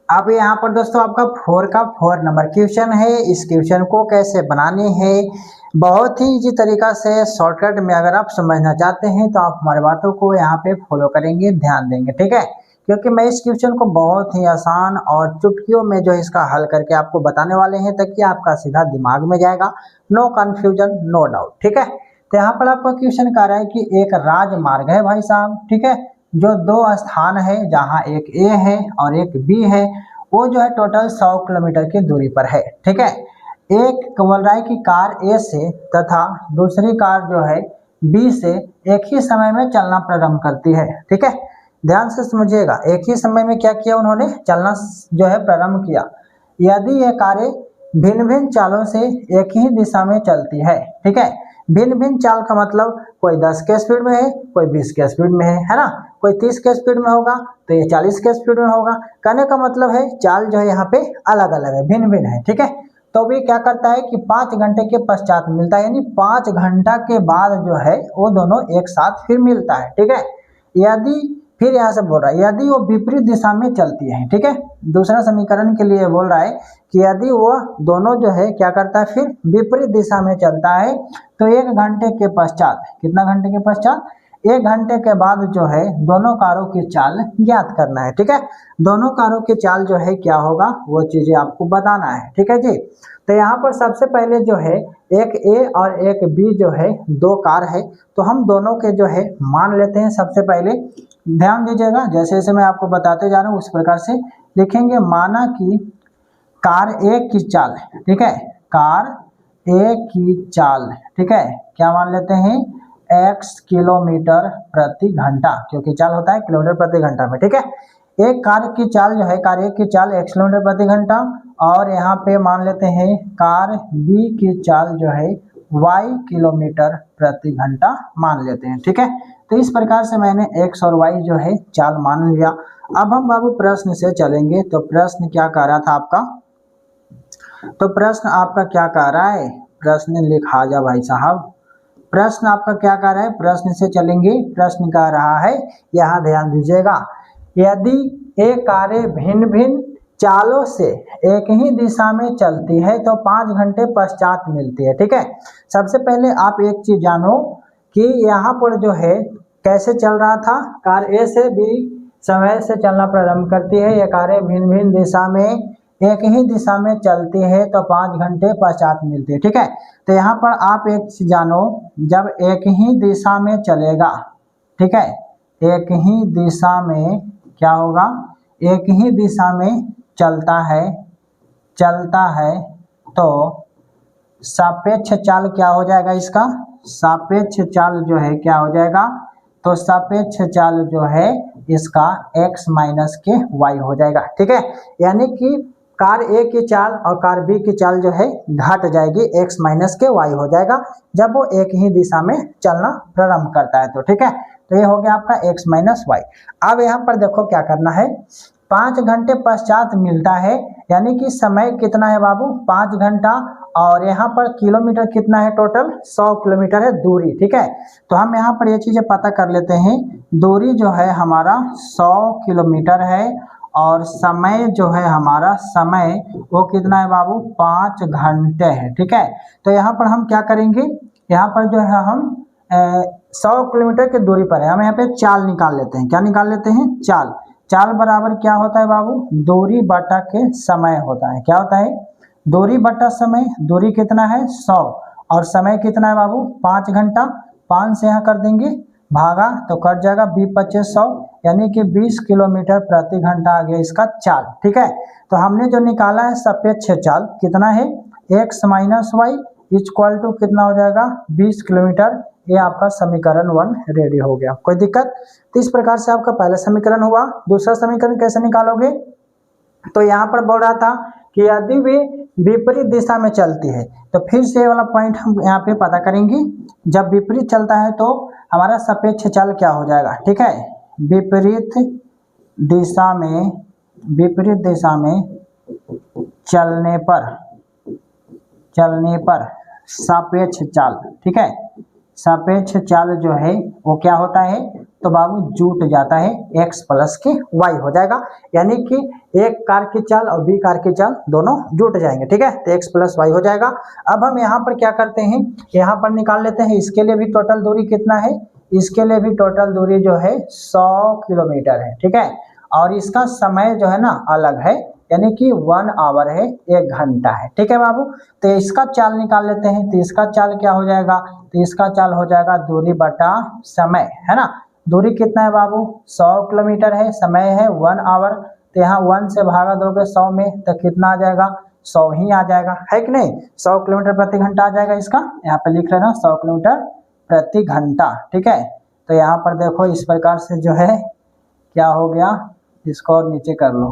अब यहाँ पर दोस्तों आपका 4 का 4 नंबर क्वेश्चन है। इस क्वेश्चन को कैसे बनाने है बहुत ही इजी तरीका से शॉर्टकट में अगर आप समझना चाहते हैं तो आप हमारी बातों को यहाँ पे फॉलो करेंगे, ध्यान देंगे, ठीक है। क्योंकि मैं इस क्वेश्चन को बहुत ही आसान और चुटकियों में जो इसका हल करके आपको बताने वाले हैं ताकि आपका सीधा दिमाग में जाएगा, नो कंफ्यूजन नो डाउट, ठीक है। तो यहाँ पर आपका क्वेश्चन कह रहा है कि एक राजमार्ग है भाई साहब, ठीक है, जो दो स्थान है जहाँ एक ए है और एक बी है, वो जो है टोटल 100 किलोमीटर की दूरी पर है, ठीक है। एक बोल रहा है कि कार ए से तथा दूसरी कार जो है बी से एक ही समय में चलना प्रारंभ करती है, ठीक है। ध्यान से समझिएगा, एक ही समय में क्या किया उन्होंने, चलना जो है प्रारंभ किया। यदि ये कारें भिन्न भिन्न चालों से एक ही दिशा में चलती है, ठीक है। भिन्न भिन्न चाल का मतलब कोई 10 के स्पीड में है, कोई 20 के स्पीड में है ना, कोई 30 के स्पीड में होगा तो ये 40 के स्पीड में होगा। कहने का मतलब है चाल जो है यहाँ पे अलग अलग है, भिन्न भिन्न है, ठीक है। तो भी क्या करता है कि 5 घंटे के पश्चात मिलता है, यानी 5 घंटा के बाद जो है वो दोनों एक साथ फिर मिलता है, ठीक है। यदि फिर यहाँ से बोल रहा है यदि वो विपरीत दिशा में चलती है, ठीक है। दूसरा समीकरण के लिए बोल रहा है कि यदि वो दोनों जो है क्या करता है फिर विपरीत दिशा में चलता है तो 1 घंटे के पश्चात, कितना घंटे के पश्चात, 1 घंटे के बाद जो है दोनों कारों की चाल ज्ञात करना है, ठीक है। दोनों कारों की चाल जो है क्या होगा वो चीजें आपको बताना है, ठीक है जी। तो यहाँ पर सबसे पहले जो है एक ए और एक बी जो है दो कार है, तो हम दोनों के जो है मान लेते हैं। सबसे पहले ध्यान दीजिएगा, जैसे जैसे मैं आपको बताते जा रहा हूँ उस प्रकार से लिखेंगे। माना कि कार ए की चाल, ठीक है, कार ए की चाल, ठीक है, क्या मान लेते हैं, x किलोमीटर प्रति घंटा, क्योंकि चाल होता है किलोमीटर प्रति घंटा में, ठीक है। एक कार की चाल जो है, कार ए की चाल x किलोमीटर प्रति घंटा, और यहाँ पे मान लेते हैं कार बी की चाल जो है y किलोमीटर प्रति घंटा मान लेते हैं, ठीक है। तो इस प्रकार से मैंने x और y जो है चाल मान लिया। अब हम बाबू प्रश्न से चलेंगे। तो प्रश्न क्या कह रहा था आपका, तो प्रश्न आपका क्या कह रहा है, प्रश्न लिखा जा भाई साहब। प्रश्न आपका क्या कह रहा है, प्रश्न से चलेंगे। प्रश्न कह रहा है, यहाँ ध्यान दीजिएगा, यदि एक कारें भिन्न भिन्न चालों से एक ही दिशा में चलती है तो 5 घंटे पश्चात मिलती है, ठीक है। सबसे पहले आप एक चीज जानो कि यहाँ पर जो है कैसे चल रहा था, कार ए से बी समय से चलना प्रारंभ करती है, ये कारें भिन्न भिन्न दिशा में एक ही दिशा में चलती है तो 5 घंटे पश्चात मिलती है, ठीक है। तो यहाँ पर आप एक चीज जानो, जब एक ही दिशा में चलेगा, ठीक है, एक ही दिशा में क्या होगा, एक ही दिशा में चलता है तो सापेक्ष चाल क्या हो जाएगा इसका, सापेक्ष चाल जो है क्या हो जाएगा, तो सापेक्ष चाल जो है इसका x माइनस के y हो जाएगा, ठीक है। यानी कि कार ए की चाल और कार बी की चाल जो है घट जाएगी, x माइनस के y हो जाएगा जब वो एक ही दिशा में चलना प्रारंभ करता है, तो ठीक है। तो ये हो गया आपका x माइनस वाई। अब यहाँ पर देखो क्या करना है, 5 घंटे पश्चात मिलता है, यानी कि समय कितना है बाबू, 5 घंटा, और यहाँ पर किलोमीटर कितना है, टोटल 100 किलोमीटर है दूरी, ठीक है। तो हम यहाँ पर ये चीजें पता कर लेते हैं। दूरी जो है हमारा 100 किलोमीटर है और समय जो है हमारा, समय वो कितना है बाबू, 5 घंटे है, ठीक है। तो यहाँ पर हम क्या करेंगे, यहाँ पर जो है हम 100 किलोमीटर की दूरी पर है, हम यहाँ पे चाल निकाल लेते हैं। क्या निकाल लेते हैं, चाल। चाल बराबर क्या होता है बाबू, दूरी बटा के समय होता है। क्या होता है, दूरी बटा समय। दूरी कितना है 100 और समय कितना है बाबू 5 घंटा। 5 से यहाँ कर देंगे भागा तो कट जाएगा 20-25-100, यानी कि 20 किलोमीटर प्रति घंटा आ गया इसका चाल, ठीक है। तो हमने जो निकाला है सापेक्ष चाल कितना है, x minus y equal to कितना हो जाएगा 20 किलोमीटर। ये आपका समीकरण 1 रेडी हो गया। कोई दिक्कत, तो इस प्रकार से आपका पहला समीकरण हुआ। दूसरा समीकरण कैसे निकालोगे, तो यहाँ पर बोल रहा था कि यदि वे विपरीत दिशा में चलती है, तो फिर से ये वाला पॉइंट हम यहाँ पे पता करेंगे। जब विपरीत चलता है तो हमारा सापेक्ष चाल क्या हो जाएगा, ठीक है। विपरीत दिशा में चलने पर सापेक्ष चाल, ठीक है, सापेक्ष चाल जो है वो क्या होता है, तो बाबू जुट जाता है x प्लस के y हो जाएगा, यानी कि एक कार की चाल और b कार की चाल दोनों जुट जाएंगे। ठीक है, तो x प्लस y हो जाएगा। अब हम यहाँ पर क्या करते हैं, यहाँ पर निकाल लेते हैं। इसके लिए भी टोटल दूरी कितना है, इसके लिए भी टोटल दूरी जो है 100 किलोमीटर है। ठीक है, और इसका समय जो है ना अलग है, यानी कि 1 आवर है, 1 घंटा है। ठीक है बाबू, तो इसका चाल निकाल लेते हैं। तो इसका चाल क्या हो जाएगा, तो इसका चाल हो जाएगा दूरी बटा समय, है ना। दूरी कितना है बाबू, 100 किलोमीटर है, समय है 1 आवर। तो यहाँ 1 से भागा दोगे 100 में तो कितना आ जाएगा, 100 ही आ जाएगा, है कि नहीं। 100 किलोमीटर प्रति घंटा आ जाएगा इसका, यहाँ पे लिख लेना 100 किलोमीटर प्रति घंटा। ठीक है, तो यहाँ पर देखो इस प्रकार से जो है क्या हो गया, इसको और नीचे कर लो,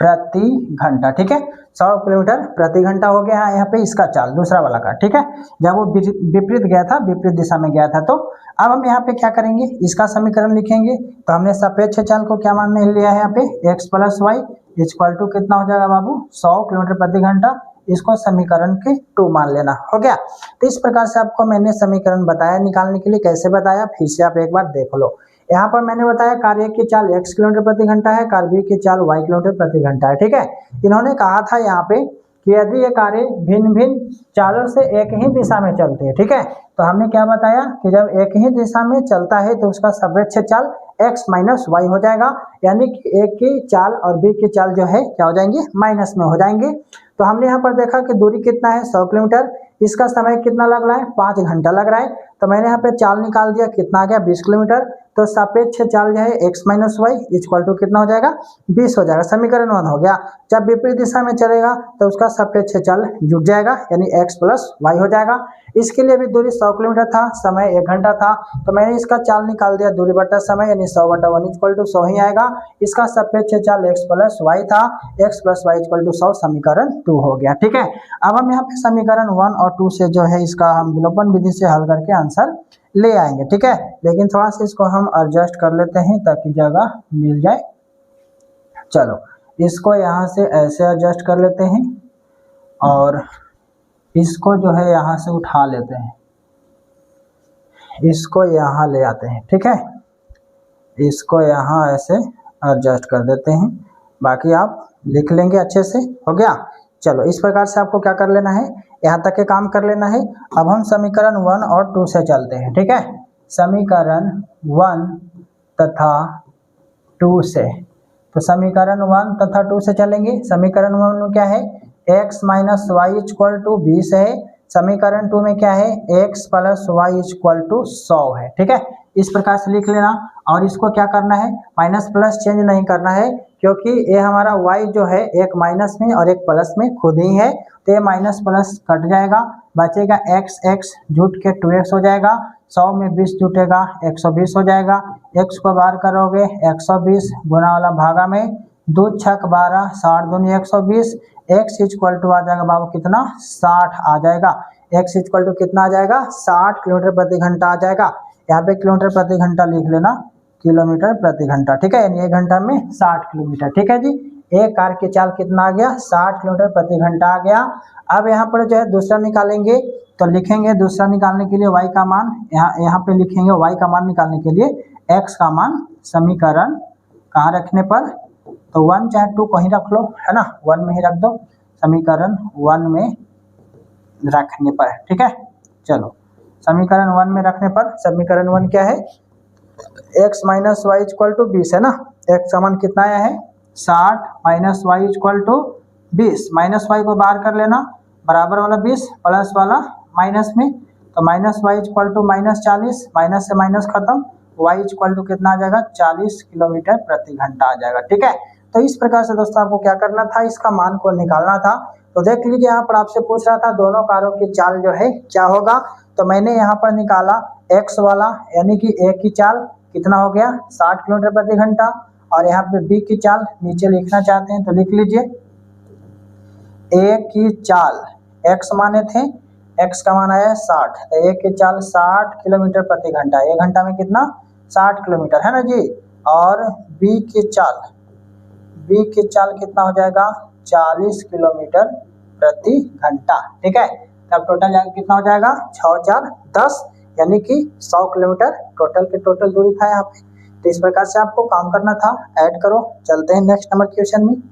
प्रति घंटा। ठीक है, 100 किलोमीटर प्रति घंटा हो गया यहाँ पे इसका चाल, दूसरा वाला का। ठीक है, जब वो विपरीत गया था, विपरीत दिशा में गया था। तो अब हम यहाँ पे क्या करेंगे, इसका समीकरण लिखेंगे। तो हमने सापेक्ष चाल को क्या मान लिया है यहाँ पे, x plus y equal to कितना हो जाएगा बाबू, 100 किलोमीटर प्रति घंटा। इसको समीकरण के 2 मान लेना, हो गया। तो इस प्रकार से आपको मैंने समीकरण बताया निकालने के लिए। कैसे बताया, फिर से आप एक बार देख लो। यहाँ पर मैंने बताया कार ए की चाल x किलोमीटर प्रति घंटा है, कार बी की चाल y किलोमीटर प्रति घंटा है। ठीक है, इन्होंने कहा था यहाँ पे कि यदि ये कारें भिन्न भिन्न चालों से एक ही दिशा में चलती है। ठीक है, तो हमने क्या बताया कि जब एक ही दिशा में चलता है तो उसका सापेक्ष चाल x माइनस वाई हो जाएगा, यानी कि एक की चाल और बी की चाल जो है क्या हो जाएंगे, माइनस में हो जाएंगे। तो हमने यहाँ पर देखा कि दूरी कितना है, 100 किलोमीटर, इसका समय कितना लग रहा है, 5 घंटा लग रहा है। तो मैंने यहाँ पे चाल निकाल दिया, कितना आ गया, 20 किलोमीटर। तो सापेक्ष चाल जो है x minus y equal to कितना हो जाएगा, 20 हो जाएगा। समीकरण 1 हो गया। जब विपरीत दिशा में चलेगा तो उसका सापेक्ष चाल जुट जाएगा, यानी x प्लस वाई हो जाएगा। इसके लिए भी दूरी 100 किलोमीटर था, समय 1 घंटा था। तो मैंने इसका चाल निकाल दिया, दूरी बटा समय, यानी 100 बटा 1 इक्वल टू 100 ही आएगा। इसका सापेक्ष चाल x प्लस वाई था, x plus y equal to 100, समीकरण 2 हो गया। ठीक है, अब हम यहाँ पे समीकरण 1 और 2 से जो है इसका हम विलोपन विधि से हल करके आंसर ले आएंगे। ठीक है, लेकिन थोड़ा सा इसको हम एडजस्ट कर लेते हैं ताकि जगह मिल जाए। चलो, इसको यहाँ से ऐसे एडजस्ट कर लेते हैं और इसको जो है यहाँ से उठा लेते हैं, इसको यहाँ ले आते हैं। ठीक है, इसको यहाँ ऐसे एडजस्ट कर देते हैं, बाकी आप लिख लेंगे अच्छे से, हो गया। चलो, इस प्रकार से आपको क्या कर लेना है, यहाँ तक के काम कर लेना है। अब हम समीकरण 1 और 2 से चलते हैं। ठीक है, समीकरण 1 तथा 2 से, तो समीकरण 1 तथा 2 से चलेंगे। समीकरण 1 में क्या है, x minus y equal to 20 है। समीकरण 2 में क्या है, x plus y equal to 100 है। ठीक है, इस प्रकार से लिख लेना। और इसको क्या करना है, माइनस प्लस चेंज नहीं करना है, क्योंकि ये हमारा y जो है एक माइनस में और एक प्लस में खुद ही है। तो ये माइनस प्लस कट जाएगा, बचेगा x जुट के 2x हो जाएगा। 100 में 20 जुटेगा, 120 हो जाएगा। x को बाहर करोगे, 120 गुना वाला भागा में 2 छक 12, 60 दूनी 120। x इक्वल टू आ जाएगा बाबू कितना, 60 आ जाएगा। x इक्वल टू कितना आ जाएगा, 60 किलोमीटर प्रति घंटा आ जाएगा। यहाँ पे किलोमीटर प्रति घंटा लिख लेना, किलोमीटर प्रति घंटा। ठीक है, यानी 1 घंटा में 60 किलोमीटर। ठीक है जी, एक कार की चाल कितना आ गया, 60 किलोमीटर प्रति घंटा आ गया। अब यहाँ पर जो है दूसरा निकालेंगे, तो लिखेंगे दूसरा निकालने के लिए y का मान, यहाँ पे लिखेंगे y का मान निकालने के लिए x का मान समीकरण कहाँ रखने पर, तो 1 चाहे 2 कहीं रख लो, है ना, 1 में ही रख दो, समीकरण 1 में रखने पर। ठीक है, चलो, समीकरण 1 में रखने पर समीकरण 1 क्या है, x minus y equal to 20 है ना। x का मान कितना आया है, 60 minus y equal to 20। Minus y को बाहर कर लेना, बराबर वाला 20 प्लस वाला माइनस में, तो minus y equal to minus 40, minus से माइनस खत्म, वाई इक्वल टू कितना आ जाएगा, 40 किलोमीटर प्रति घंटा आ जाएगा। ठीक है, तो इस प्रकार से दोस्तों आपको क्या करना था, इसका मान को निकालना था। तो देख लीजिए, यहाँ पर आपसे पूछ रहा था दोनों कारों की चाल जो है क्या होगा। तो मैंने यहाँ पर निकाला x वाला, यानी कि a की चाल कितना हो गया, 60 किलोमीटर प्रति घंटा। और यहाँ पे b की चाल नीचे लिखना चाहते हैं तो लिख लीजिए, a की चाल x माने थे, x का मान आया 60, तो a की चाल 60 किलोमीटर प्रति घंटा, 1 घंटा में कितना, 60 किलोमीटर, है ना जी। और b की चाल कितना हो जाएगा, 40 किलोमीटर प्रति घंटा। ठीक है, तब टोटल कितना हो जाएगा, 6 4 10, यानी कि 100 किलोमीटर टोटल की टोटल दूरी था यहाँ पे। तो इस प्रकार से आपको काम करना था। ऐड करो। चलते हैं नेक्स्ट नंबर क्वेश्चन में।